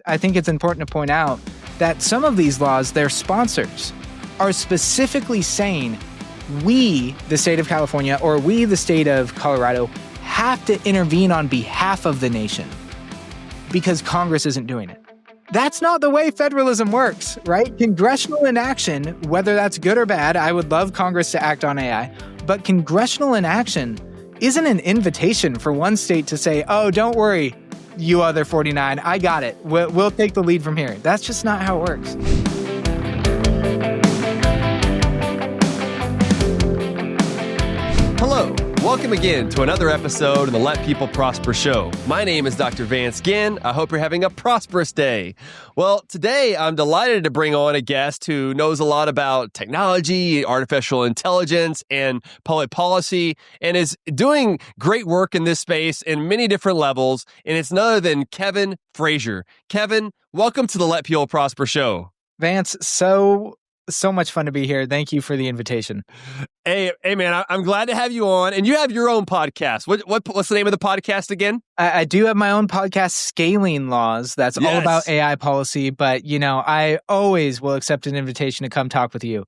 I think it's important to point out that some of these laws, their sponsors, are specifically saying we, the state of California, or we, the state of Colorado, have to intervene on behalf of the nation because Congress isn't doing it. That's not the way federalism works, right? Congressional inaction, whether that's good or bad, I would love Congress to act on AI, but congressional inaction isn't an invitation for one state to say, oh, don't worry, you other 49, I got it. We'll take the lead from here. That's just not how it works. Hello, welcome again to another episode of the Let People Prosper show. My name is Dr. Vance Ginn. I hope you're having a prosperous day. Well, today I'm delighted to bring on a guest who knows a lot about technology, artificial intelligence, and public policy, and is doing great work in this space in many different levels, and it's none other than Kevin Frazier. Kevin, welcome to the Let People Prosper show. Vance, so much fun to be here. Thank you for the invitation. Hey, man, I'm glad to have you on. And you have your own podcast. What's the name of the podcast again? I do have my own podcast, Scaling Laws. That's all about AI policy. But, I always will accept an invitation to come talk with you.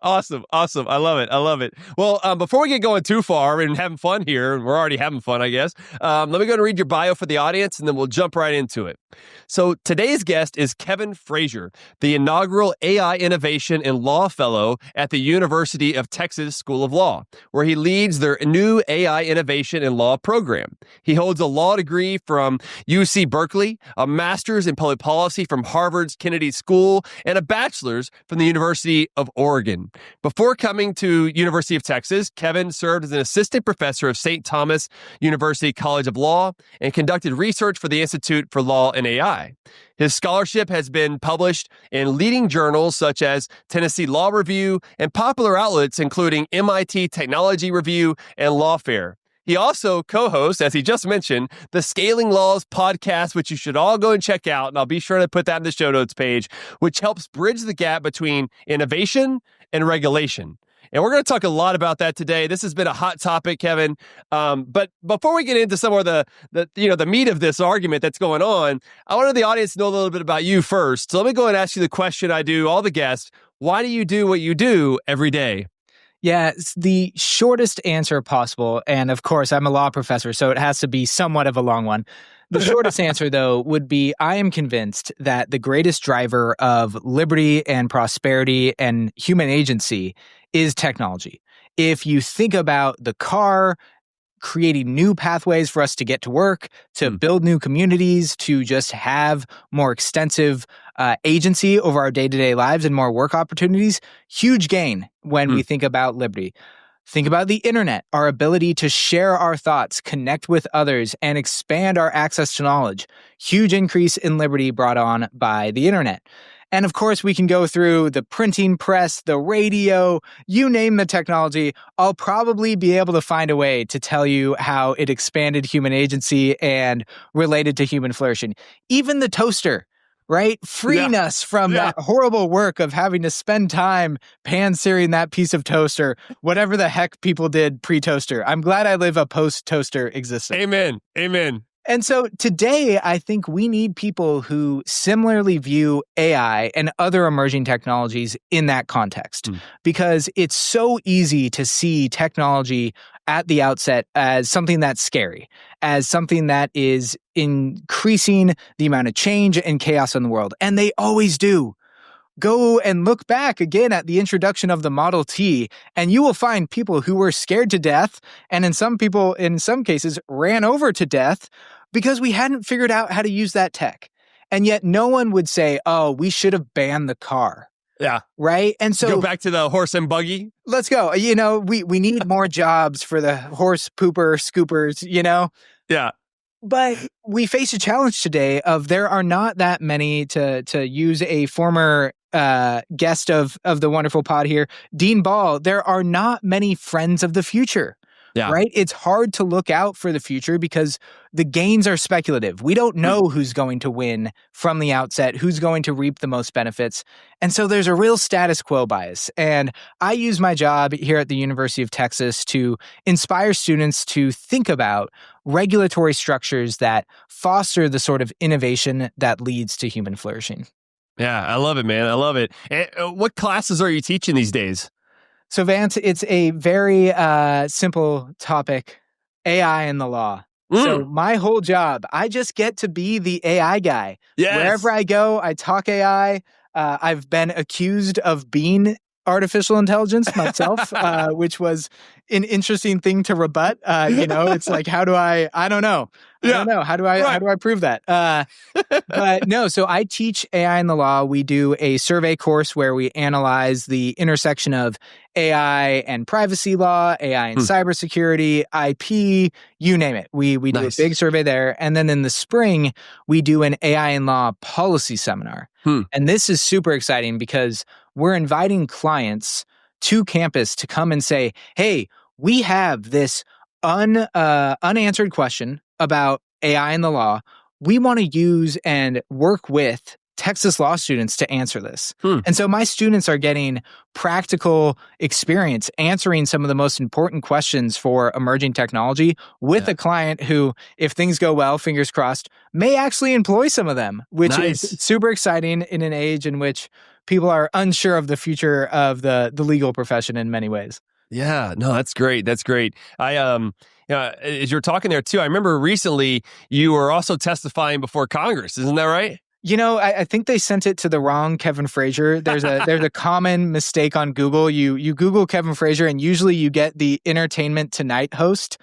Awesome. I love it. Well, before we get going too far and having fun here, and we're already having fun, I guess, let me go and read your bio for the audience, and then we'll jump right into it. So today's guest is Kevin Frazier, the inaugural AI Innovation and Law Fellow at the University of Texas School of Law, where he leads their new AI Innovation and Law program. He holds a law degree from UC Berkeley, a master's in public policy from Harvard's Kennedy School, and a bachelor's from the University of Oregon. Before coming to University of Texas, Kevin served as an assistant professor of St. Thomas University College of Law and conducted research for the Institute for Law and AI. His scholarship has been published in leading journals such as Tennessee Law Review and popular outlets including MIT Technology Review and Lawfare. He also co-hosts, as he just mentioned, the Scaling Laws podcast, which you should all go and check out. And I'll be sure to put that in the show notes page, which helps bridge the gap between innovation and regulation. And we're going to talk a lot about that today. This has been a hot topic, Kevin. But before we get into some of the meat of this argument that's going on, I wanted the audience to know a little bit about you first. So let me go and ask you the question I do all the guests. Why do you do what you do every day? Yeah, it's the shortest answer possible. And of course, I'm a law professor, so it has to be somewhat of a long one. The shortest answer, though, would be I am convinced that the greatest driver of liberty and prosperity and human agency is technology. If you think about the car, creating new pathways for us to get to work, to build new communities, to just have more extensive agency over our day-to-day lives and more work opportunities, huge gain when we think about liberty. Think about the internet, our ability to share our thoughts, connect with others, and expand our access to knowledge. Huge increase in liberty brought on by the internet. And of course, we can go through the printing press, the radio, you name the technology. I'll probably be able to find a way to tell you how it expanded human agency and related to human flourishing. Even the toaster, right? Freeing us from that horrible work of having to spend time pan-searing that piece of toaster, whatever the heck people did pre-toaster. I'm glad I live a post-toaster existence. Amen. And so today, I think we need people who similarly view AI and other emerging technologies in that context, because it's so easy to see technology at the outset as something that's scary, as something that is increasing the amount of change and chaos in the world. And they always do. Go and look back again at the introduction of the Model T, and you will find people who were scared to death, and in some cases, ran over to death because we hadn't figured out how to use that tech. And yet no one would say, oh, we should have banned the car. Yeah. Right? And so go back to the horse and buggy. Let's go. We need more jobs for the horse pooper scoopers, Yeah. But we face a challenge today of there are not that many, to use a former guest of the wonderful pod here, Dean Ball, there are not many friends of the future, Yeah. right? It's hard to look out for the future because the gains are speculative. We don't know who's going to win from the outset, who's going to reap the most benefits. And so there's a real status quo bias. And I use my job here at the University of Texas to inspire students to think about regulatory structures that foster the sort of innovation that leads to human flourishing. Yeah, I love it, man. I love it. And, what classes are you teaching these days? So, Vance, it's a very simple topic, AI and the law. So my whole job, I just get to be the AI guy. Yes. Wherever I go, I talk AI. I've been accused of being artificial intelligence myself, which was an interesting thing to rebut. It's like, how do I don't know. I don't know. How do I prove that? But no, so I teach AI in the law. We do a survey course where we analyze the intersection of AI and privacy law, AI and cybersecurity, IP, you name it. We do a big survey there. And then in the spring, we do an AI in law policy seminar. And this is super exciting because we're inviting clients to campus to come and say, hey, we have this unanswered question about AI in the law. We want to use and work with Texas law students to answer this. And so my students are getting practical experience answering some of the most important questions for emerging technology with a client who, if things go well, fingers crossed, may actually employ some of them, which is super exciting in an age in which people are unsure of the future of the legal profession in many ways. Yeah, no, that's great. That's great. As you're talking there too, I remember recently you were also testifying before Congress. Isn't that right? I think they sent it to the wrong Kevin Frazier. There's a common mistake on Google. You Google Kevin Frazier, and usually you get the Entertainment Tonight host.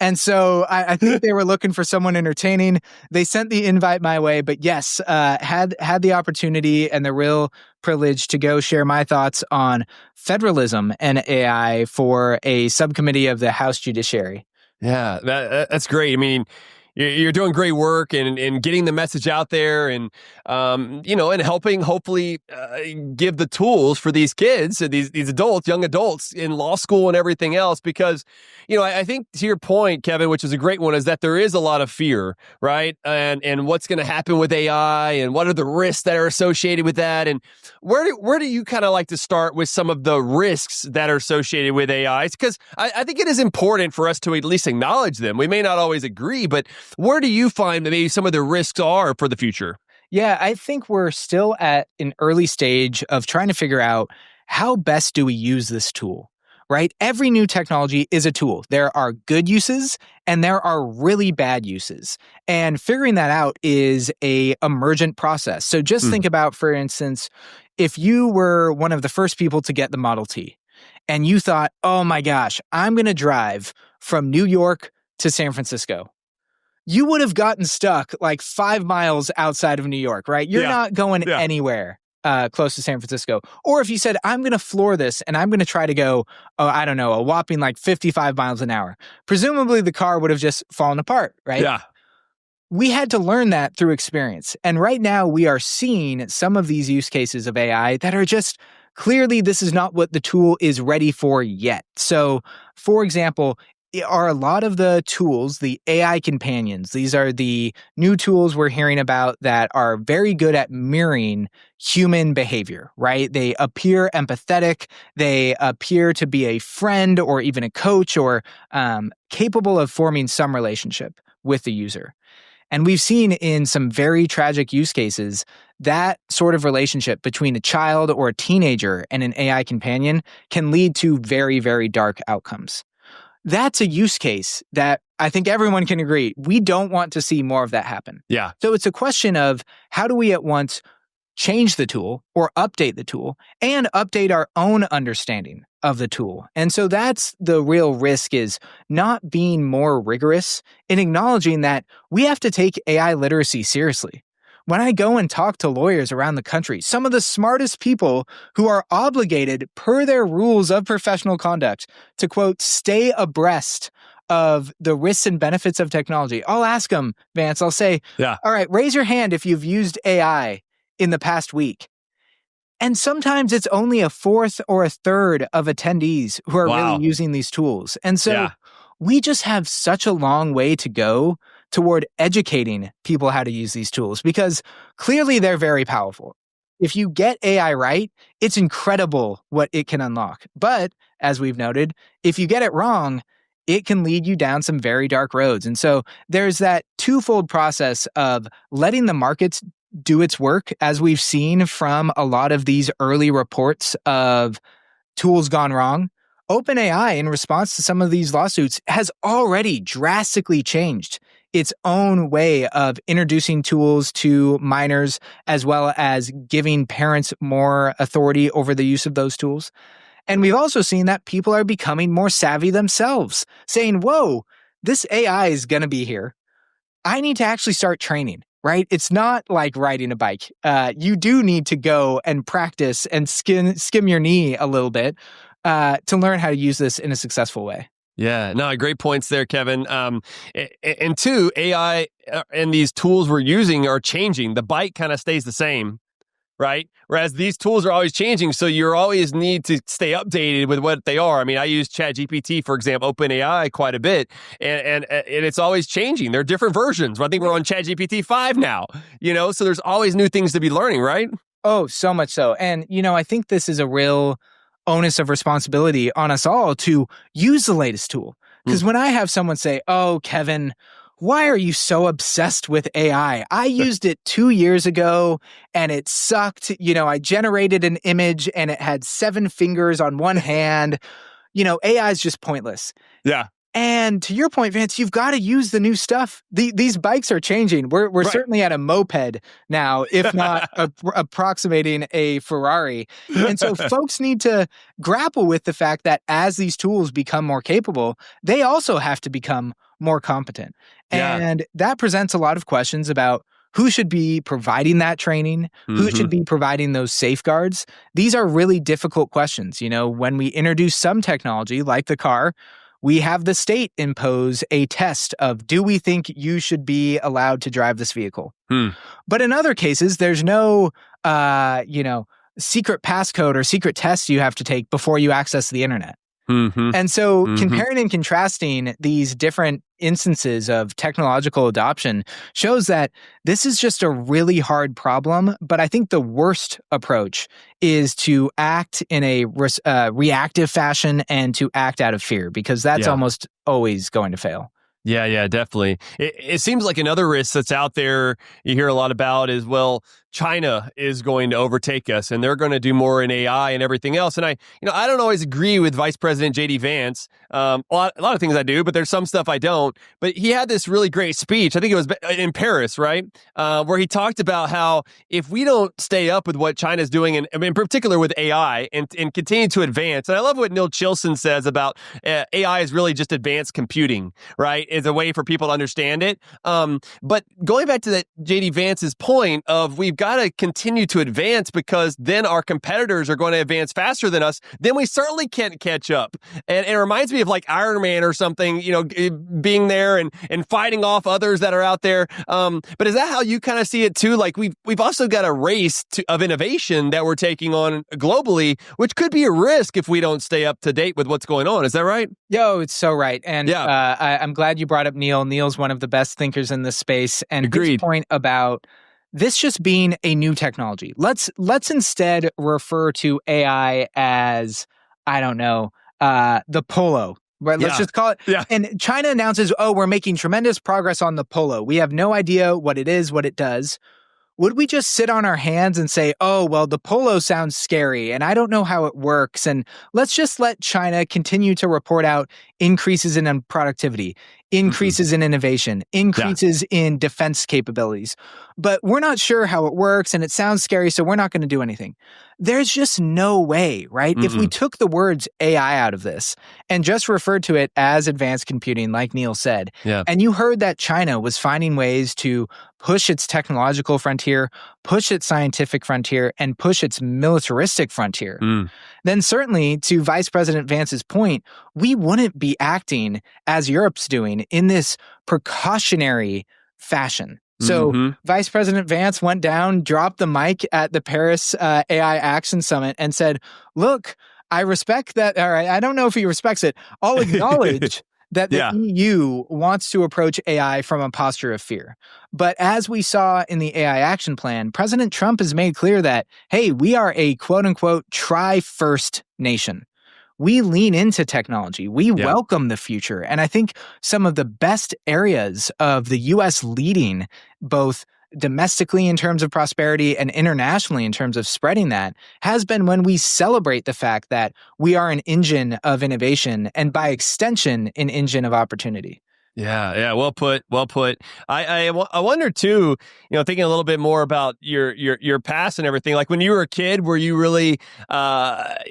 And so I think they were looking for someone entertaining. They sent the invite my way, but yes, had the opportunity and the real privilege to go share my thoughts on federalism and AI for a subcommittee of the House Judiciary. Yeah, that's great. I mean, you're doing great work and getting the message out there and helping hopefully give the tools for these kids, these adults, young adults in law school and everything else. Because, I think to your point, Kevin, which is a great one, is that there is a lot of fear, right? And what's going to happen with AI and what are the risks that are associated with that? And where do you kind of like to start with some of the risks that are associated with AI? Because I think it is important for us to at least acknowledge them. We may not always agree, but where do you find that maybe some of the risks are for the future? Yeah, I think we're still at an early stage of trying to figure out how best do we use this tool, right? Every new technology is a tool. There are good uses and there are really bad uses. And figuring that out is a emergent process. So just think about, for instance, if you were one of the first people to get the Model T and you thought, oh my gosh, I'm going to drive from New York to San Francisco. You would have gotten stuck like 5 miles outside of New York, right? You're not going anywhere close to San Francisco. Or if you said, I'm going to floor this and I'm going to try to go, a whopping like 55 miles an hour, presumably the car would have just fallen apart, right? Yeah. We had to learn that through experience. And right now we are seeing some of these use cases of AI that are just clearly this is not what the tool is ready for yet. So, for example, are a lot of the tools, the AI companions. These are the new tools we're hearing about that are very good at mirroring human behavior, right? They appear empathetic. They appear to be a friend or even a coach or capable of forming some relationship with the user. And we've seen in some very tragic use cases that sort of relationship between a child or a teenager and an AI companion can lead to very, very dark outcomes. That's a use case that I think everyone can agree. We don't want to see more of that happen. Yeah. So it's a question of how do we at once change the tool or update the tool and update our own understanding of the tool. And so that's the real risk, is not being more rigorous in acknowledging that we have to take AI literacy seriously. When I go and talk to lawyers around the country, some of the smartest people who are obligated per their rules of professional conduct to, quote, stay abreast of the risks and benefits of technology, I'll ask them, Vance, I'll say, all right, raise your hand if you've used AI in the past week. And sometimes it's only a fourth or a third of attendees who are really using these tools. And so we just have such a long way to go toward educating people how to use these tools, because clearly they're very powerful. If you get AI right, it's incredible what it can unlock. But as we've noted, if you get it wrong, it can lead you down some very dark roads. And so there's that twofold process of letting the markets do its work, as we've seen from a lot of these early reports of tools gone wrong. OpenAI, in response to some of these lawsuits, has already drastically changed its own way of introducing tools to minors, as well as giving parents more authority over the use of those tools. And we've also seen that people are becoming more savvy themselves, saying, whoa, this AI is going to be here. I need to actually start training, right? It's not like riding a bike. You do need to go and practice and skim your knee a little bit to learn how to use this in a successful way. Yeah, no, great points there, Kevin. And two, AI and these tools we're using are changing. The bike kind of stays the same, right? Whereas these tools are always changing, so you always need to stay updated with what they are. I mean, I use ChatGPT, for example, OpenAI quite a bit, and it's always changing. There are different versions. I think we're on ChatGPT 5 now, so there's always new things to be learning, right? Oh, so much so. And, I think this is a real onus of responsibility on us all to use the latest tool. Because when I have someone say, oh, Kevin, why are you so obsessed with AI? I used it 2 years ago and it sucked. I generated an image and it had 7 fingers on one hand. AI is just pointless. Yeah. And to your point, Vance, you've got to use the new stuff. These bikes are changing. We're right. Certainly at a moped now, if not approximating a Ferrari. And so folks need to grapple with the fact that as these tools become more capable, they also have to become more competent. Yeah. And that presents a lot of questions about who should be providing that training, who should be providing those safeguards. These are really difficult questions. When we introduce some technology like the car, we have the state impose a test of, do we think you should be allowed to drive this vehicle? But in other cases, there's no, secret passcode or secret test you have to take before you access the internet. And so comparing and contrasting these different instances of technological adoption shows that this is just a really hard problem. But I think the worst approach is to act in a reactive fashion and to act out of fear, because that's almost always going to fail. Yeah, definitely. It seems like another risk that's out there you hear a lot about is, China is going to overtake us and they're going to do more in AI and everything else. And I don't always agree with Vice President J.D. Vance. A lot of things I do, but there's some stuff I don't. But he had this really great speech. I think it was in Paris, right? Where he talked about how if we don't stay up with what China's doing, and in particular with AI, and continue to advance. And I love what Neil Chilson says about AI is really just advanced computing, right? Is a way for people to understand it. But going back to that J.D. Vance's point of we've got to continue to advance, because then our competitors are going to advance faster than us, then we certainly can't catch up. And it reminds me of like Iron Man or something, being there and fighting off others that are out there. But is that how you kind of see it too? Like we've also got a race of innovation that we're taking on globally, which could be a risk if we don't stay up to date with what's going on. Is that right? Yo, it's so right. And I'm glad you brought up Neil. Neil's one of the best thinkers in this space. And his point about this just being a new technology. Let's instead refer to AI as, I don't know, the Polo. Right? Let's just call it. Yeah. And China announces, we're making tremendous progress on the Polo. We have no idea what it is, what it does. Would we just sit on our hands and say, the Polo sounds scary and I don't know how it works, and let's just let China continue to report out increases in productivity, increases in innovation, increases in defense capabilities, but we're not sure how it works and it sounds scary, so we're not going to do anything. There's just no way, right? If we took the words AI out of this and just referred to it as advanced computing, like Neil said, and you heard that China was finding ways to push its technological frontier, push its scientific frontier, and push its militaristic frontier, then certainly, to Vice President Vance's point, we wouldn't be acting as Europe's doing in this precautionary fashion. So Vice President Vance went down, dropped the mic at the Paris AI Action Summit and said, look, I respect that. All right, I don't know if he respects it. I'll acknowledge that the EU wants to approach AI from a posture of fear. But as we saw in the AI action plan, President Trump has made clear that, hey, we are a quote unquote try first nation. We lean into technology. We welcome the future. And I think some of the best areas of the US leading, both domestically in terms of prosperity and internationally in terms of spreading that, has been when we celebrate the fact that we are an engine of innovation and by extension, an engine of opportunity. Yeah. Well put. I wonder too, thinking a little bit more about your past and everything, like when you were a kid, were you really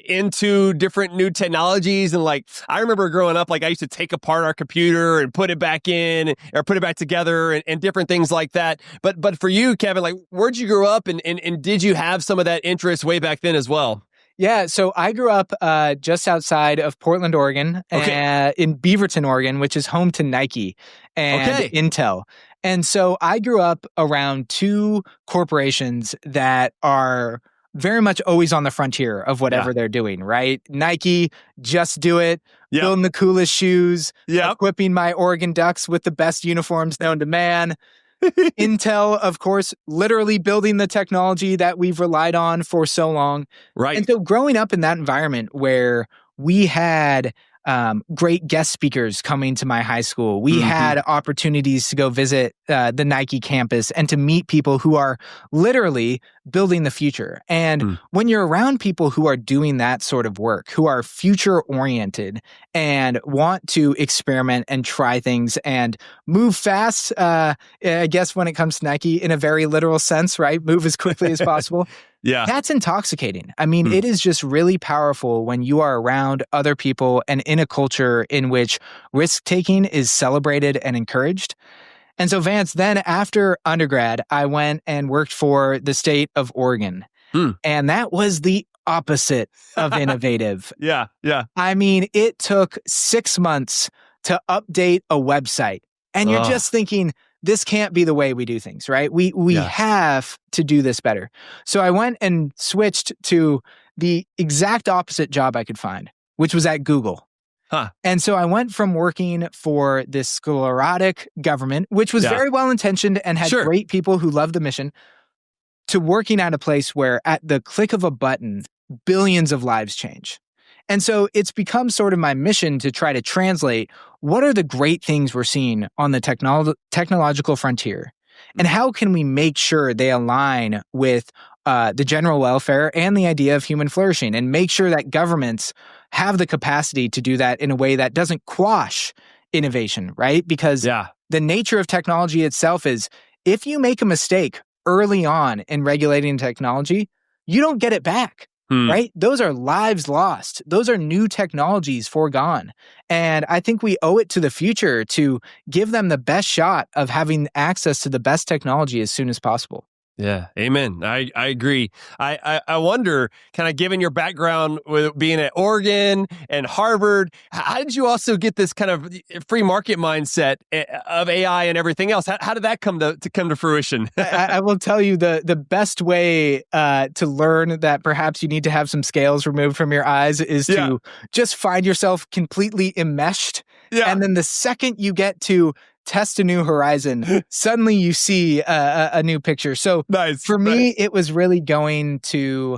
into different new technologies? And like, I remember growing up, like I used to take apart our computer and put it back in or put it back together and different things like that. But for you, Kevin, like where'd you grow up and did you have some of that interest way back then as well? Yeah, so I grew up just outside of Portland, Oregon, in Beaverton, Oregon, which is home to Nike and Intel. And so I grew up around two corporations that are very much always on the frontier of whatever they're doing, right? Nike, just do it, building the coolest shoes, equipping my Oregon Ducks with the best uniforms known to man. Intel, of course, literally building the technology that we've relied on for so long. Right. And so growing up in that environment where we had great guest speakers coming to my high school, we had opportunities to go visit the Nike campus and to meet people who are literally building the future. And when you're around people who are doing that sort of work, who are future oriented and want to experiment and try things and move fast, I guess when it comes to Nike in a very literal sense, right? Move as quickly as possible. That's intoxicating. I mean, it is just really powerful when you are around other people and in a culture in which risk-taking is celebrated and encouraged. And so, Vance, then after undergrad, I went and worked for the state of Oregon. And that was the opposite of innovative. I mean, it took 6 months to update a website. And you're just thinking, this can't be the way we do things, right? We have to do this better. So I went and switched to the exact opposite job I could find, which was at Google. And so I went from working for this sclerotic government, which was very well-intentioned and had great people who loved the mission, to working at a place where at the click of a button, billions of lives change. And so it's become sort of my mission to try to translate what are the great things we're seeing on the technological frontier, and how can we make sure they align with the general welfare and the idea of human flourishing, and make sure that governments have the capacity to do that in a way that doesn't quash innovation, right? Because the nature of technology itself is if you make a mistake early on in regulating technology, you don't get it back. Right? Those are lives lost. Those are new technologies foregone. And I think we owe it to the future to give them the best shot of having access to the best technology as soon as possible. Yeah, amen. I agree. I wonder, kind of given your background with being at Oregon and Harvard, how did you also get this kind of free market mindset of AI and everything else? How did that come to fruition? I will tell you the best way to learn that perhaps you need to have some scales removed from your eyes is to just find yourself completely enmeshed. And then the second you get to test a new horizon, suddenly you see a new picture. So for me, it was really going to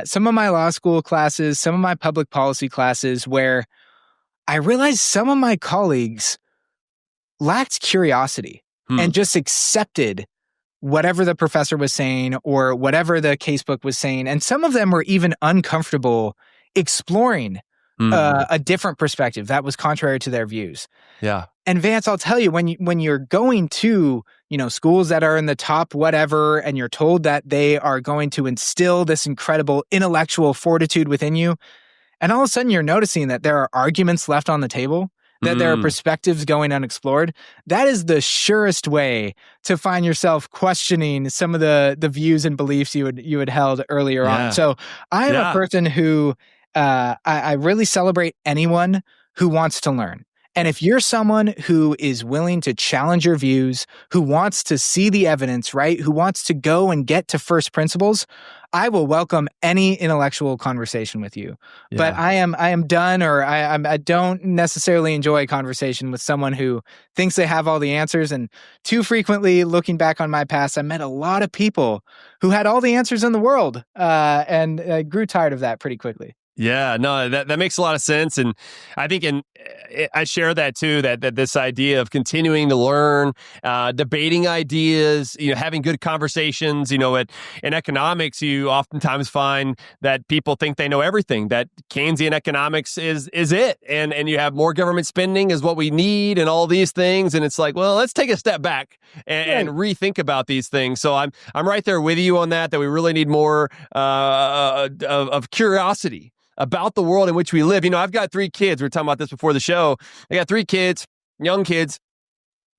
some of my law school classes, some of my public policy classes, where I realized some of my colleagues lacked curiosity and just accepted whatever the professor was saying or whatever the casebook was saying. And some of them were even uncomfortable exploring a different perspective that was contrary to their views. And Vance, I'll tell you, when you're going to, schools that are in the top whatever, and you're told that they are going to instill this incredible intellectual fortitude within you, and all of a sudden you're noticing that there are arguments left on the table, that there are perspectives going unexplored, that is the surest way to find yourself questioning some of the views and beliefs you had held earlier on. So I'm a person who I really celebrate anyone who wants to learn. And if you're someone who is willing to challenge your views, who wants to see the evidence, right? Who wants to go and get to first principles, I will welcome any intellectual conversation with you. Yeah. But I am done, or I don't necessarily enjoy a conversation with someone who thinks they have all the answers. And too frequently, looking back on my past, I met a lot of people who had all the answers in the world, and I grew tired of that pretty quickly. Yeah, no, that makes a lot of sense. And I think I share that too, that this idea of continuing to learn, debating ideas, having good conversations. In economics, you oftentimes find that people think they know everything, that Keynesian economics is it. And you have more government spending is what we need and all these things. And it's like, well, let's take a step back and rethink about these things. So I'm right there with you on that we really need more of curiosity about the world in which we live. I've got 3 kids. We were talking about this before the show. I got 3 kids, young kids.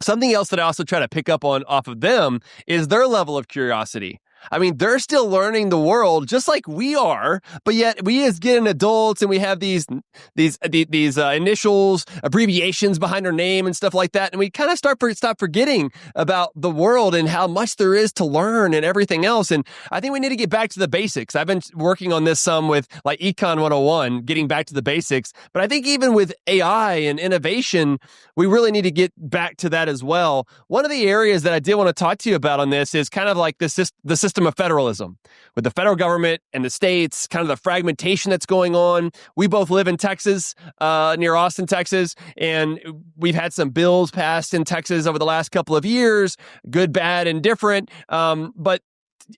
Something else that I also try to pick up on off of them is their level of curiosity. I mean, they're still learning the world just like we are, but yet we as getting adults and we have these initials, abbreviations behind our name and stuff like that, and we kind of stop forgetting about the world and how much there is to learn and everything else. And I think we need to get back to the basics. I've been working on this some with like Econ 101, getting back to the basics. But I think even with AI and innovation, we really need to get back to that as well. One of the areas that I did want to talk to you about on this is kind of like the system of federalism with the federal government and the states, kind of the fragmentation that's going on. We both live in Texas, near Austin, Texas, and we've had some bills passed in Texas over the last couple of years, good, bad, and different. But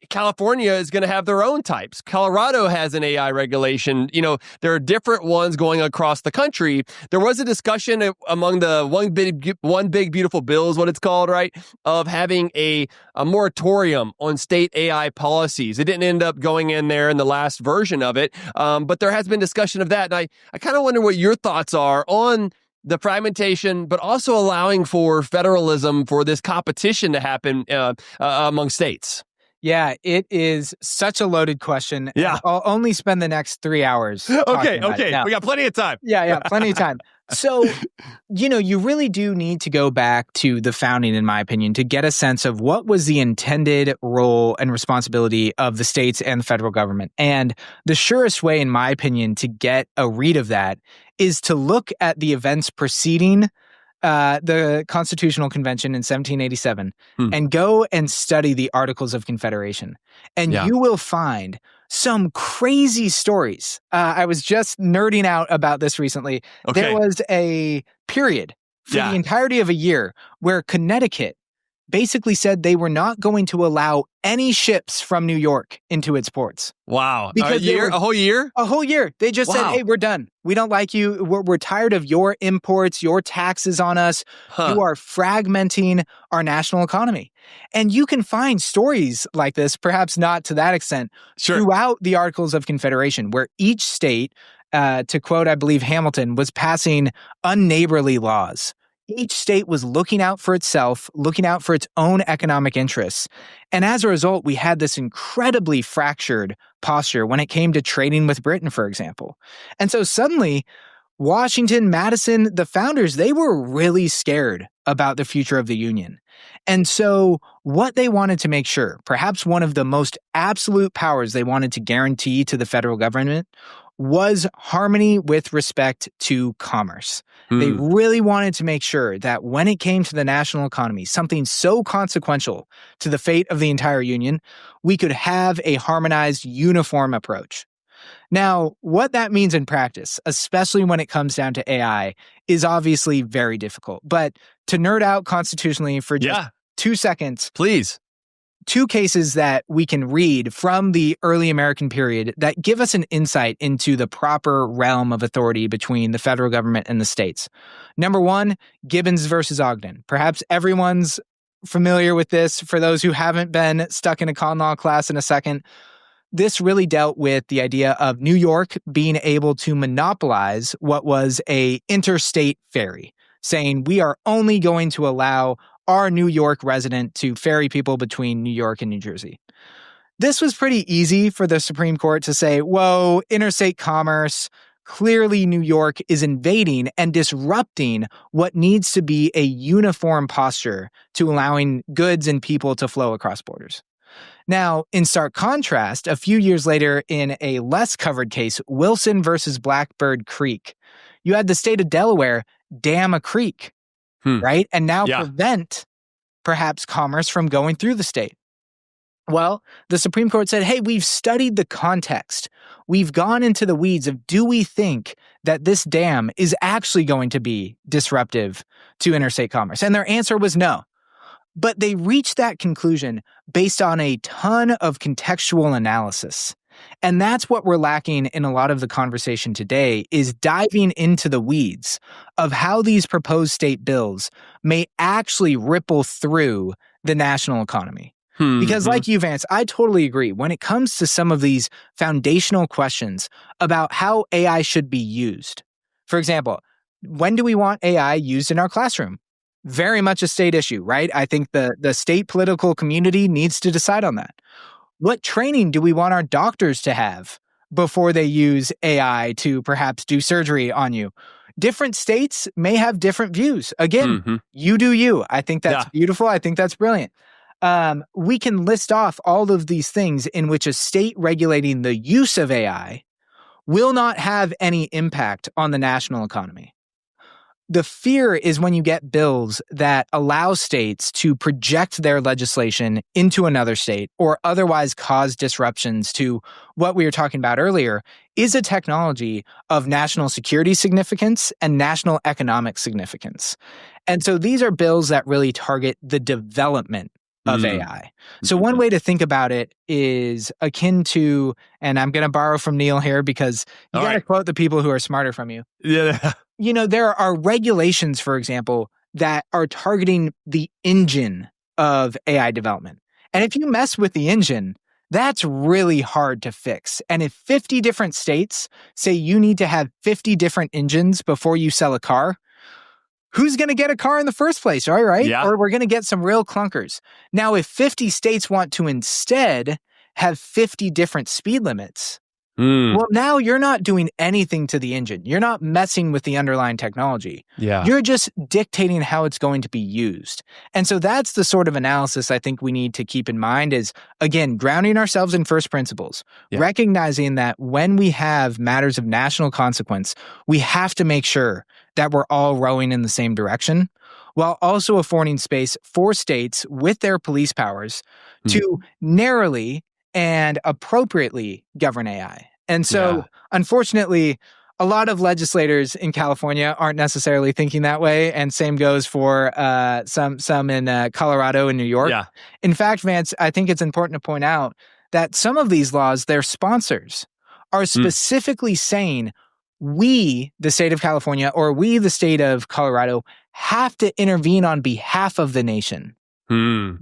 California is going to have their own types. Colorado has an AI regulation. There are different ones going across the country. There was a discussion among the one big beautiful bill is what it's called, right? Of having a moratorium on state AI policies. It didn't end up going in there in the last version of it. But there has been discussion of that. And I kind of wonder what your thoughts are on the fragmentation, but also allowing for federalism, for this competition to happen among states. Yeah, it is such a loaded question. Yeah. I'll only spend the next 3 hours. Okay. We got plenty of time. Yeah, plenty of time. So, you really do need to go back to the founding, in my opinion, to get a sense of what was the intended role and responsibility of the states and the federal government. And the surest way, in my opinion, to get a read of that is to look at the events preceding the Constitutional Convention in 1787 and go and study the Articles of Confederation. And you will find some crazy stories. I was just nerding out about this recently. Okay. There was a period for the entirety of a year where Connecticut basically said they were not going to allow any ships from New York into its ports. Wow. Because a whole year? A whole year. They just said, hey, we're done. We don't like you. We're tired of your imports, your taxes on us. You are fragmenting our national economy. And you can find stories like this, perhaps not to that extent, throughout the Articles of Confederation, where each state, to quote, I believe, Hamilton, was passing unneighborly laws. Each state was looking out for itself, looking out for its own economic interests. And as a result, we had this incredibly fractured posture when it came to trading with Britain, for example. And so suddenly, Washington, Madison, the founders, they were really scared about the future of the Union. And so what they wanted to make sure, perhaps one of the most absolute powers they wanted to guarantee to the federal government, was harmony with respect to commerce. They really wanted to make sure that when it came to the national economy, something so consequential to the fate of the entire Union, we could have a harmonized, uniform approach. Now, what that means in practice, especially when it comes down to AI, is obviously very difficult. But to nerd out constitutionally for just 2 seconds, please. 2 cases that we can read from the early American period that give us an insight into the proper realm of authority between the federal government and the states. Number 1, Gibbons versus Ogden. Perhaps everyone's familiar with this. For those who haven't been stuck in a con law class in a second, this really dealt with the idea of New York being able to monopolize what was a interstate ferry, saying we are only going to allow our New York resident to ferry people between New York and New Jersey. This was pretty easy for the Supreme Court to say, whoa, interstate commerce, Clearly, New York is invading and disrupting what needs to be a uniform posture to allowing goods and people to flow across borders. Now, in stark contrast, a few years later in a less covered case, Wilson versus Blackbird Creek, you had the state of Delaware dam a creek, right? And now prevent perhaps commerce from going through the state. Well, the Supreme Court said, hey, we've studied the context. We've gone into the weeds of, do we think that this dam is actually going to be disruptive to interstate commerce? And their answer was no. But they reached that conclusion based on a ton of contextual analysis. And that's what we're lacking in a lot of the conversation today, is diving into the weeds of how these proposed state bills may actually ripple through the national economy. Because like you, Vance, I totally agree. When it comes to some of these foundational questions about how AI should be used, for example, when do we want AI used in our classroom? Very much a state issue, right? I think the state political community needs to decide on that. What training do we want our doctors to have before they use AI to perhaps do surgery on you? Different states may have different views. Again, you do you. I think that's beautiful. I think that's brilliant. We can list off all of these things in which a state regulating the use of AI will not have any impact on the national economy. The fear is when you get bills that allow states to project their legislation into another state or otherwise cause disruptions to what we were talking about earlier, is a technology of national security significance and national economic significance. And so these are bills that really target the development of AI. So one way to think about it is akin to, and I'm going to borrow from Neil here because you got to quote the people who are smarter from you. Yeah. You know, there are regulations, for example, that are targeting the engine of AI development. And if you mess with the engine, that's really hard to fix. And if 50 different states say you need to have 50 different engines before you sell a car, who's going to get a car in the first place, all right? Yeah. Or we're going to get some real clunkers. Now, if 50 states want to instead have 50 different speed limits, well, now you're not doing anything to the engine. You're not messing with the underlying technology. Yeah. You're just dictating how it's going to be used. And so that's the sort of analysis I think we need to keep in mind is, again, grounding ourselves in first principles, recognizing that when we have matters of national consequence, we have to make sure that we're all rowing in the same direction, while also affording space for states with their police powers to narrowly and appropriately govern AI. And so, unfortunately, a lot of legislators in California aren't necessarily thinking that way, and same goes for some in Colorado and New York. Yeah. In fact, Vance, I think it's important to point out that some of these laws, their sponsors, are specifically saying, we, the state of California, or we, the state of Colorado, have to intervene on behalf of the nation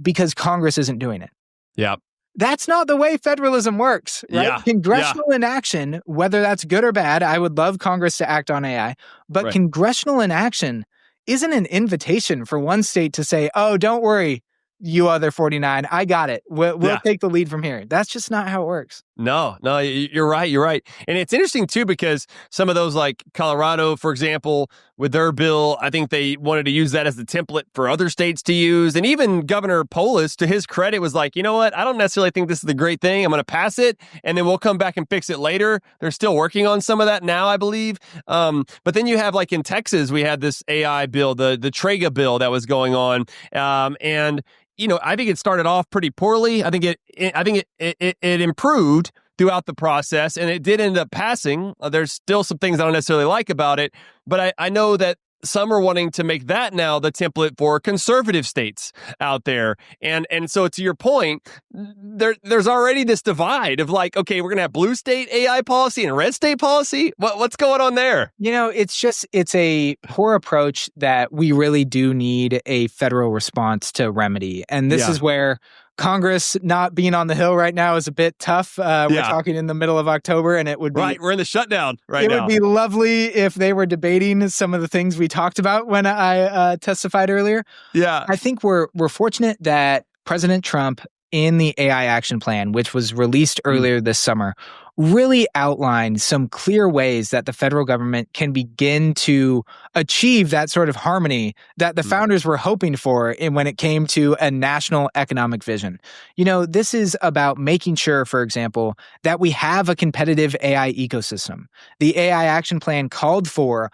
because Congress isn't doing it. Yeah. That's not the way federalism works, right? Yeah. Congressional inaction, whether that's good or bad, I would love Congress to act on AI, but congressional inaction isn't an invitation for one state to say, oh, don't worry, you other 49, I got it. We'll take the lead from here. That's just not how it works. No, you're right. You're right. And it's interesting, too, because some of those, like Colorado, for example, with their bill, I think they wanted to use that as the template for other states to use. And even Governor Polis, to his credit, was like, you know what? I don't necessarily think this is the great thing. I'm going to pass it, and then we'll come back and fix it later. They're still working on some of that now, I believe. But then you have, like in Texas, we had this AI bill, the Trega bill that was going on. And you know, I think it started off pretty poorly. I think it improved throughout the process, and it did end up passing. There's still some things I don't necessarily like about it, but I know that some are wanting to make that now the template for conservative states out there. And so to your point, there's already this divide of like, okay, we're going to have blue state AI policy and red state policy. What's going on there? You know, it's a poor approach that we really do need a federal response to remedy. And this is where Congress not being on the Hill right now is a bit tough. We're talking in the middle of October, and it would be... Right, we're in the shutdown right now. It would be lovely if they were debating some of the things we talked about when I testified earlier. Yeah. I think we're fortunate that President Trump, in the AI Action Plan, which was released earlier this summer, really outlined some clear ways that the federal government can begin to achieve that sort of harmony that the founders were hoping for when it came to a national economic vision. This is about making sure, for example, that we have a competitive AI ecosystem. The AI Action Plan called for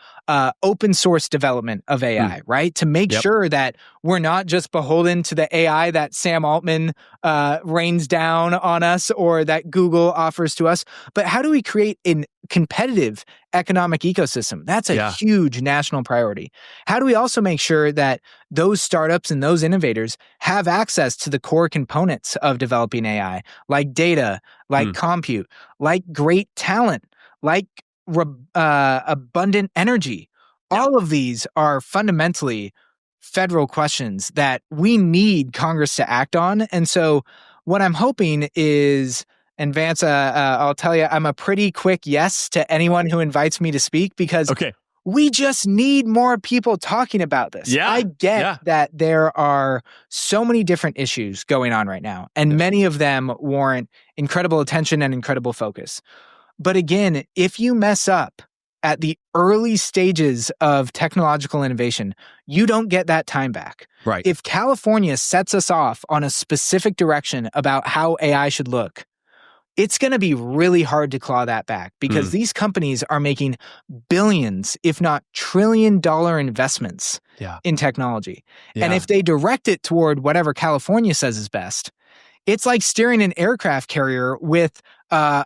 open source development of AI, right? To make sure that we're not just beholden to the AI that Sam Altman rains down on us or that Google offers to us, but how do we create a competitive economic ecosystem? That's a huge national priority. How do we also make sure that those startups and those innovators have access to the core components of developing AI, like data, like compute, like great talent, like abundant energy? All of these are fundamentally federal questions that we need Congress to act on. And so what I'm hoping is, and Vance, I'll tell you, I'm a pretty quick yes to anyone who invites me to speak because we just need more people talking about this. I get that there are so many different issues going on right now, and many of them warrant incredible attention and incredible focus. But again, if you mess up at the early stages of technological innovation, you don't get that time back. Right. If California sets us off on a specific direction about how AI should look, it's going to be really hard to claw that back because these companies are making billions, if not trillion-dollar investments in technology. And if they direct it toward whatever California says is best, it's like steering an aircraft carrier with a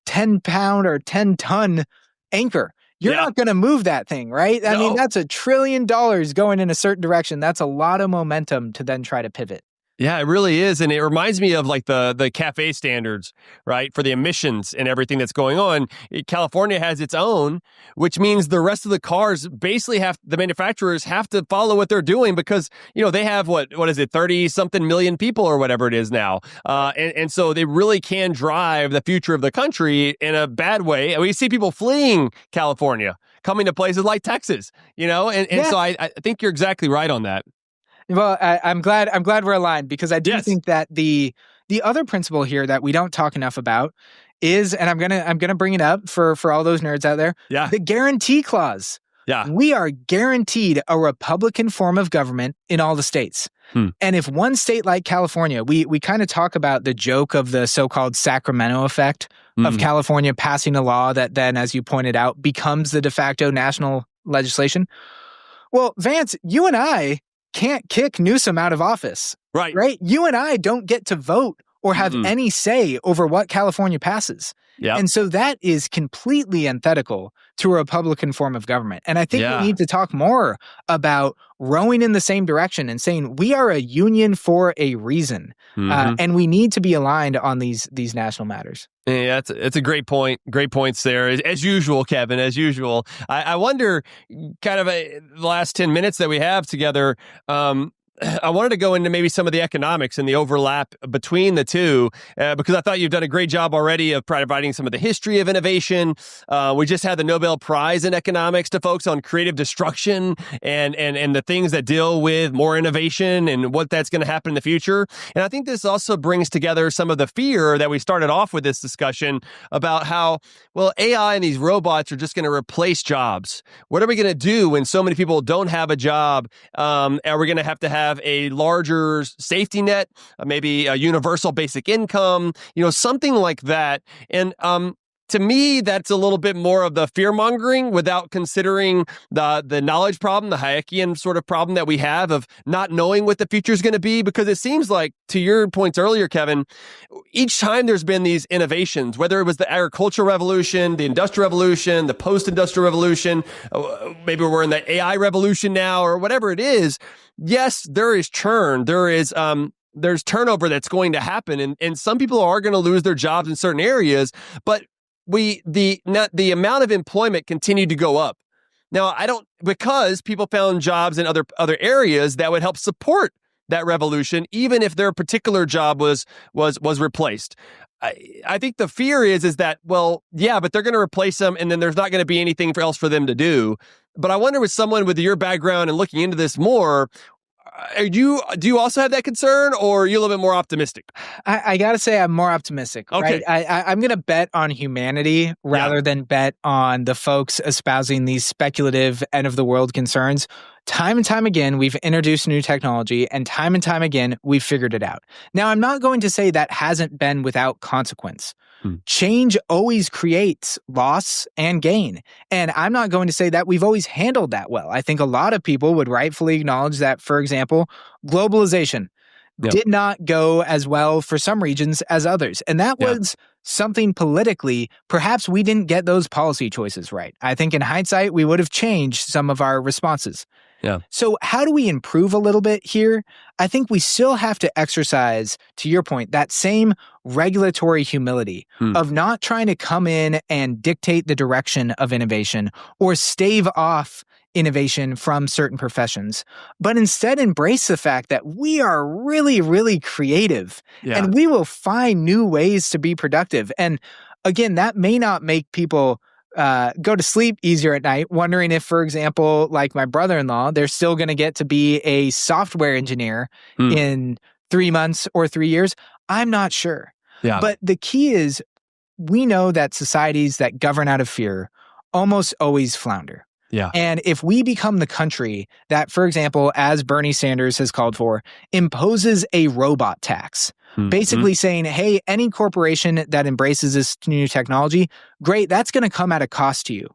10-pound or 10-ton anchor. You're not going to move that thing, right? I mean, that's $1 trillion going in a certain direction. That's a lot of momentum to then try to pivot. Yeah, it really is. And it reminds me of like the CAFE standards, right? For the emissions and everything that's going on. California has its own, which means the rest of the cars basically the manufacturers have to follow what they're doing because, they have what is it, 30 something million people or whatever it is now. And so they really can drive the future of the country in a bad way. And we see people fleeing California, coming to places like Texas, so I think you're exactly right on that. Well, I'm glad we're aligned because I do think that the other principle here that we don't talk enough about is, and I'm gonna bring it up for all those nerds out there, the guarantee clause. Yeah. We are guaranteed a Republican form of government in all the states. And if one state like California, we kind of talk about the joke of the so-called Sacramento effect of California passing a law that then, as you pointed out, becomes the de facto national legislation. Well, Vance, you and I can't kick Newsom out of office. Right? You and I don't get to vote or have any say over what California passes. And so that is completely antithetical to a Republican form of government. And I think we need to talk more about rowing in the same direction and saying we are a union for a reason. And we need to be aligned on these national matters. Yeah, it's a great point. Great points there. As usual, Kevin, as usual. I wonder, kind of the last 10 minutes that we have together, I wanted to go into maybe some of the economics and the overlap between the two, because I thought you've done a great job already of providing some of the history of innovation. We just had the Nobel Prize in economics to focus on creative destruction and the things that deal with more innovation and what that's going to happen in the future. And I think this also brings together some of the fear that we started off with this discussion about how, well, AI and these robots are just going to replace jobs. What are we going to do when so many people don't have a job? Are we going to have a larger safety net, maybe a universal basic income, something like that. And to me, that's a little bit more of the fear-mongering without considering the knowledge problem, the Hayekian sort of problem that we have of not knowing what the future is going to be. Because it seems like, to your points earlier, Kevin, each time there's been these innovations, whether it was the agricultural revolution, the industrial revolution, the post-industrial revolution, maybe we're in the AI revolution now, or whatever it is, yes, there is churn. There's turnover that's going to happen. And some people are going to lose their jobs in certain areas, but the amount of employment continued to go up. Now, because people found jobs in other areas that would help support that revolution, even if their particular job was replaced. I think the fear is that, well, yeah, but they're going to replace them, and then there's not going to be anything else for them to do. But I wonder, with someone with your background and looking into this more, do you also have that concern, or are you a little bit more optimistic? I got to say I'm more optimistic, Okay. right? I'm going to bet on humanity rather than bet on the folks espousing these speculative end-of-the-world concerns. Time and time again, we've introduced new technology, and time again, we've figured it out. Now, I'm not going to say that hasn't been without consequence. Change always creates loss and gain. And I'm not going to say that we've always handled that well. I think a lot of people would rightfully acknowledge that, for example, globalization did not go as well for some regions as others. And that was something politically, perhaps we didn't get those policy choices right. I think in hindsight, we would have changed some of our responses. Yeah. So how do we improve a little bit here? I think we still have to exercise, to your point, that same regulatory humility of not trying to come in and dictate the direction of innovation or stave off innovation from certain professions, but instead embrace the fact that we are really, really creative and we will find new ways to be productive. And again, that may not make people go to sleep easier at night, wondering if, for example, like my brother-in-law, they're still going to get to be a software engineer in 3 months or 3 years. I'm not sure. Yeah. But the key is we know that societies that govern out of fear almost always flounder. Yeah. And if we become the country that, for example, as Bernie Sanders has called for, imposes a robot tax, basically saying, hey, any corporation that embraces this new technology, great, that's going to come at a cost to you.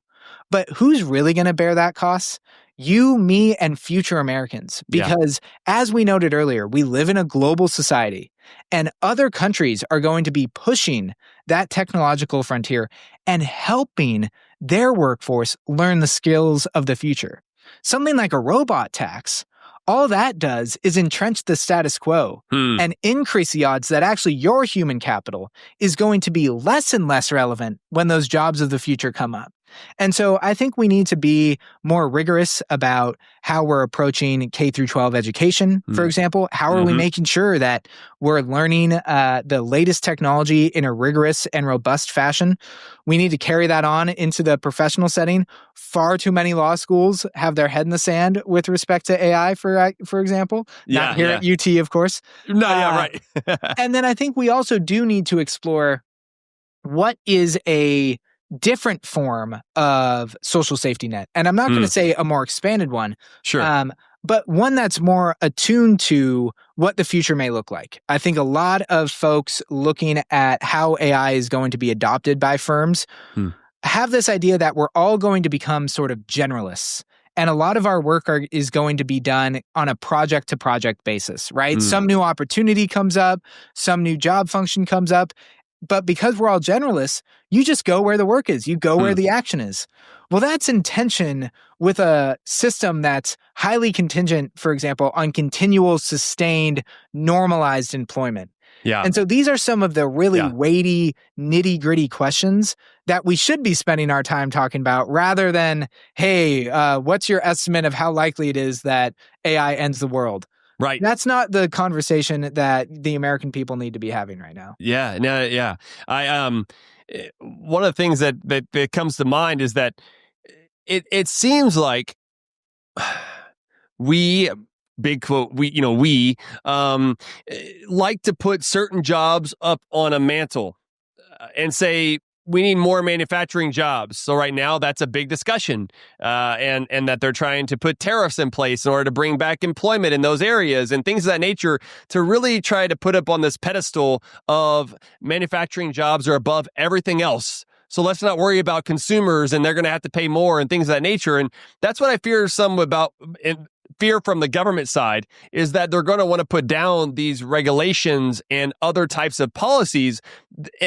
But who's really going to bear that cost? You, me, and future Americans. Because as we noted earlier, we live in a global society and other countries are going to be pushing that technological frontier and helping their workforce learn the skills of the future. Something like a robot tax, all that does is entrench the status quo and increase the odds that actually your human capital is going to be less and less relevant when those jobs of the future come up. And so I think we need to be more rigorous about how we're approaching K through 12 education, for example. How are we making sure that we're learning the latest technology in a rigorous and robust fashion? We need to carry that on into the professional setting. Far too many law schools have their head in the sand with respect to AI, for example. Not here at UT, of course. Right. And then I think we also do need to explore what is a different form of social safety net. And I'm not going to say a more expanded one. Sure. But one that's more attuned to what the future may look like. I think a lot of folks looking at how AI is going to be adopted by firms have this idea that we're all going to become sort of generalists. And a lot of our work is going to be done on a project-to-project basis, right? Some new opportunity comes up, some new job function comes up. But because we're all generalists, you just go where the work is. You go where the action is. Well, that's in tension with a system that's highly contingent, for example, on continual, sustained, normalized employment. Yeah. And so these are some of the really weighty, nitty-gritty questions that we should be spending our time talking about rather than, hey, what's your estimate of how likely it is that AI ends the world? Right. That's not the conversation that the American people need to be having right now. Yeah. No, yeah. One of the things that comes to mind is that it seems like we, big quote, we like to put certain jobs up on a mantle and say, we need more manufacturing jobs. So right now, that's a big discussion, and that they're trying to put tariffs in place in order to bring back employment in those areas and things of that nature to really try to put up on this pedestal of manufacturing jobs are above everything else. So let's not worry about consumers and they're going to have to pay more and things of that nature. And that's what I fear fear from the government side is that they're going to want to put down these regulations and other types of policies.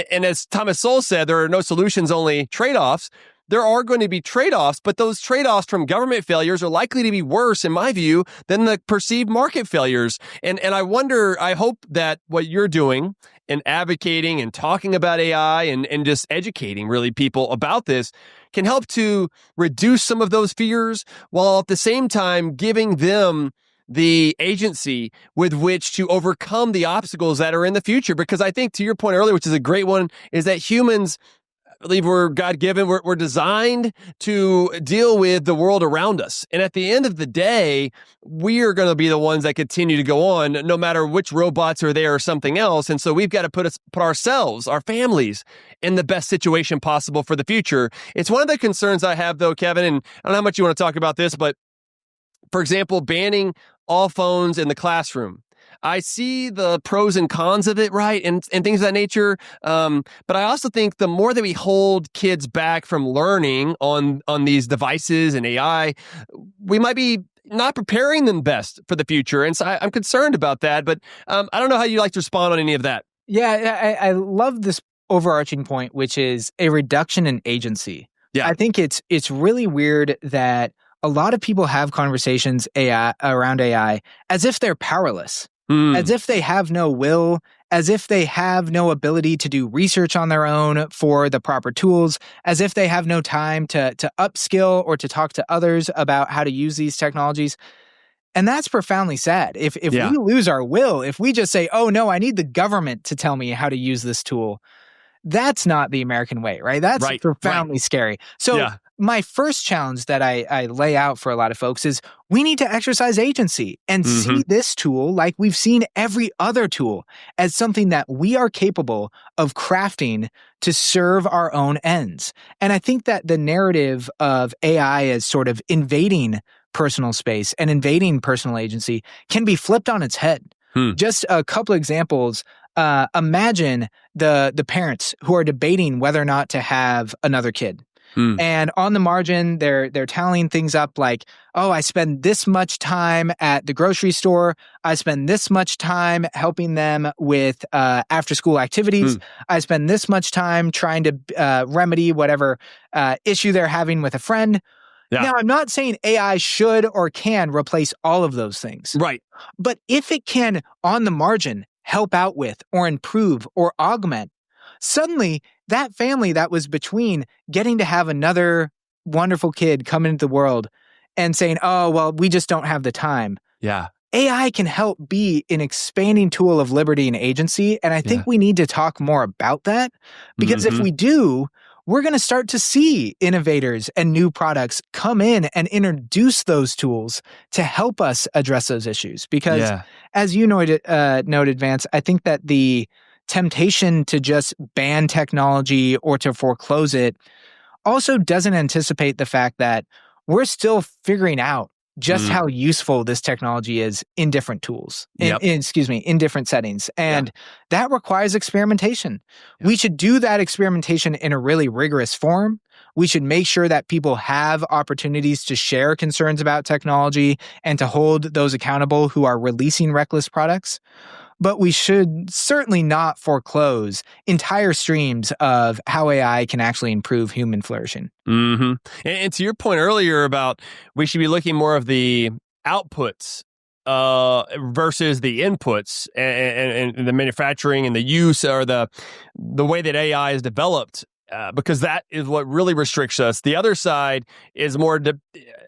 And as Thomas Sowell said, there are no solutions, only trade-offs. There are going to be trade-offs, but those trade-offs from government failures are likely to be worse, in my view, than the perceived market failures. And I hope that what you're doing and advocating and talking about AI and just educating really people about this can help to reduce some of those fears while at the same time giving them the agency with which to overcome the obstacles that are in the future. Because I think to your point earlier, which is a great one, is that humans believe we're God-given. We're designed to deal with the world around us. And at the end of the day, we are going to be the ones that continue to go on, no matter which robots are there or something else. And so we've got to put ourselves, our families, in the best situation possible for the future. It's one of the concerns I have, though, Kevin, and I don't know how much you want to talk about this, but for example, banning all phones in the classroom. I see the pros and cons of it, right? And things of that nature. But I also think the more that we hold kids back from learning on these devices and AI, we might be not preparing them best for the future. And so I'm concerned about that. But I don't know how you like to respond on any of that. Yeah, I love this overarching point, which is a reduction in agency. Yeah. I think it's really weird that a lot of people have conversations around AI as if they're powerless, as if they have no will, as if they have no ability to do research on their own for the proper tools, as if they have no time to upskill or to talk to others about how to use these technologies. And that's profoundly sad. If we lose our will, if we just say, oh no, I need the government to tell me how to use this tool, that's not the American way, right? That's profoundly scary. So my first challenge that I lay out for a lot of folks is we need to exercise agency and see this tool, like we've seen every other tool, as something that we are capable of crafting to serve our own ends. And I think that the narrative of AI as sort of invading personal space and invading personal agency can be flipped on its head. Just a couple examples. Imagine the parents who are debating whether or not to have another kid. And on the margin, they're tallying things up like, oh, I spend this much time at the grocery store. I spend this much time helping them with after-school activities. I spend this much time trying to remedy whatever issue they're having with a friend. Yeah. Now, I'm not saying AI should or can replace all of those things. Right. But if it can, on the margin, help out with or improve or augment, suddenly that family that was between getting to have another wonderful kid come into the world and saying, oh, well, we just don't have the time. Yeah. AI can help be an expanding tool of liberty and agency. And I think we need to talk more about that, because if we do, we're going to start to see innovators and new products come in and introduce those tools to help us address those issues. Because as you noted, Vance, I think that the temptation to just ban technology or to foreclose it also doesn't anticipate the fact that we're still figuring out just how useful this technology is in different tools, in different settings. And that requires experimentation. We should do that experimentation in a really rigorous form. We should make sure that people have opportunities to share concerns about technology and to hold those accountable who are releasing reckless products. But we should certainly not foreclose entire streams of how AI can actually improve human flourishing. And to your point earlier about we should be looking more of the outputs versus the inputs and the manufacturing and the use or the way that AI is developed. Because that is what really restricts us. The other side is more,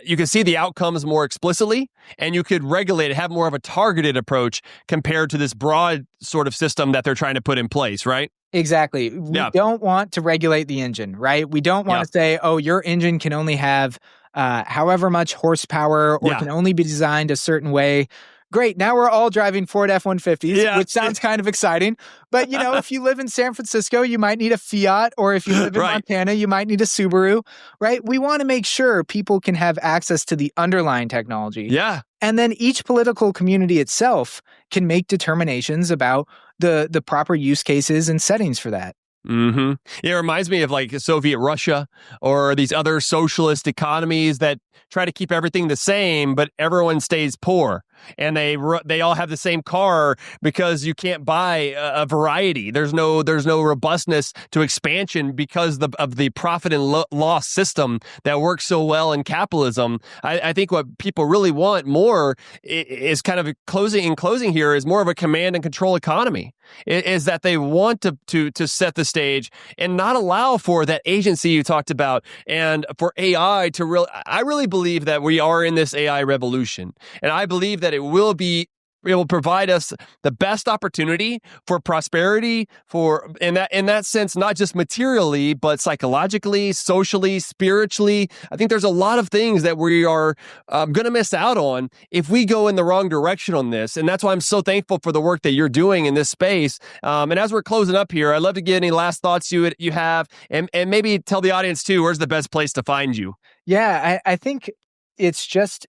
you can see the outcomes more explicitly, and you could regulate it, have more of a targeted approach compared to this broad sort of system that they're trying to put in place, right? Exactly. We don't want to regulate the engine, right? We don't want to say, oh, your engine can only have however much horsepower or can only be designed a certain way. Great. Now we're all driving Ford F-150s, which sounds kind of exciting. But, you know, if you live in San Francisco, you might need a Fiat, or if you live in Montana, you might need a Subaru, right? We want to make sure people can have access to the underlying technology. Yeah. And then each political community itself can make determinations about the proper use cases and settings for that. It reminds me of like Soviet Russia or these other socialist economies that try to keep everything the same, but everyone stays poor. And they all have the same car because you can't buy a variety. There's no robustness to expansion because of the profit and loss system that works so well in capitalism. I think what people really want more is kind of closing here is more of a command and control economy. Is that they want to set the stage and not allow for that agency you talked about, and for AI to I really believe that we are in this AI revolution, and I believe that it will be will provide us the best opportunity for prosperity, for in that sense, not just materially, but psychologically, socially, spiritually. I think there's a lot of things that we are going to miss out on if we go in the wrong direction on this. And that's why I'm so thankful for the work that you're doing in this space. And as we're closing up here, I'd love to get any last thoughts you have, and maybe tell the audience too, where's the best place to find you? Yeah, I think it's just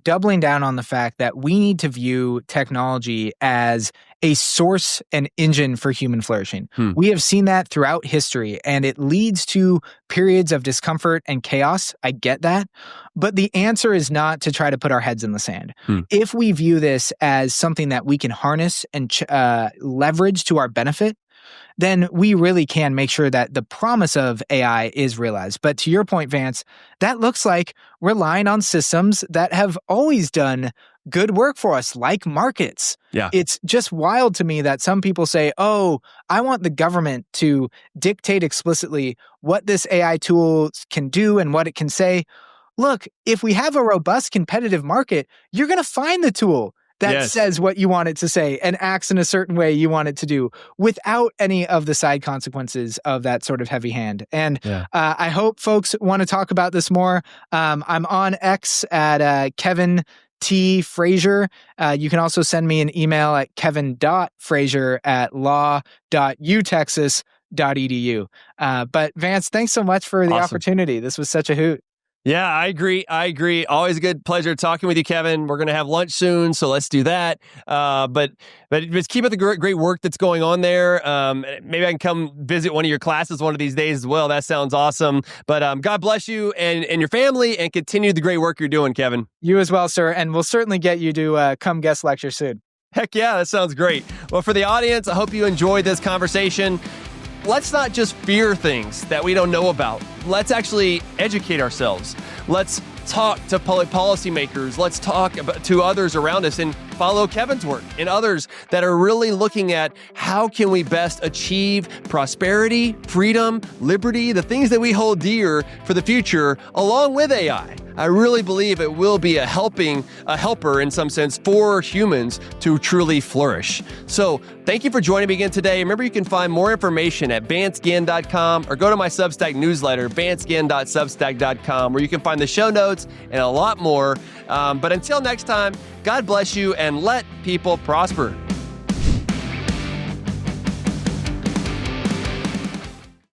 doubling down on the fact that we need to view technology as a source and engine for human flourishing. We have seen that throughout history, and it leads to periods of discomfort and chaos. I get that. But the answer is not to try to put our heads in the sand. If we view this as something that we can harness and leverage to our benefit, then we really can make sure that the promise of AI is realized. But to your point, Vance, that looks like relying on systems that have always done good work for us, like markets. Yeah. It's just wild to me that some people say, oh, I want the government to dictate explicitly what this AI tool can do and what it can say. Look, if we have a robust competitive market, you're going to find the tool that says what you want it to say and acts in a certain way you want it to do without any of the side consequences of that sort of heavy hand. And I hope folks want to talk about this more. I'm on X at Kevin T. Frazier. You can also send me an email at kevin.frazier@law.utexas.edu. But Vance, thanks so much for the opportunity. This was such a hoot. Yeah, I agree. Always a good pleasure talking with you, Kevin. We're going to have lunch soon, so let's do that. But just keep up the great work that's going on there. Maybe I can come visit one of your classes one of these days as well. That sounds awesome. But God bless you and your family, and continue the great work you're doing, Kevin. You as well, sir. And we'll certainly get you to come guest lecture soon. Heck yeah, that sounds great. Well, for the audience, I hope you enjoyed this conversation. Let's not just fear things that we don't know about. Let's actually educate ourselves. Let's talk to public policymakers. Let's talk to others around us and follow Kevin's work and others that are really looking at how can we best achieve prosperity, freedom, liberty, the things that we hold dear for the future, along with AI. I really believe it will be a helper in some sense for humans to truly flourish. So thank you for joining me again today. Remember, you can find more information at vanceginn.com or go to my Substack newsletter, vanceginn.substack.com, where you can find the show notes and a lot more. But until next time, God bless you and let people prosper.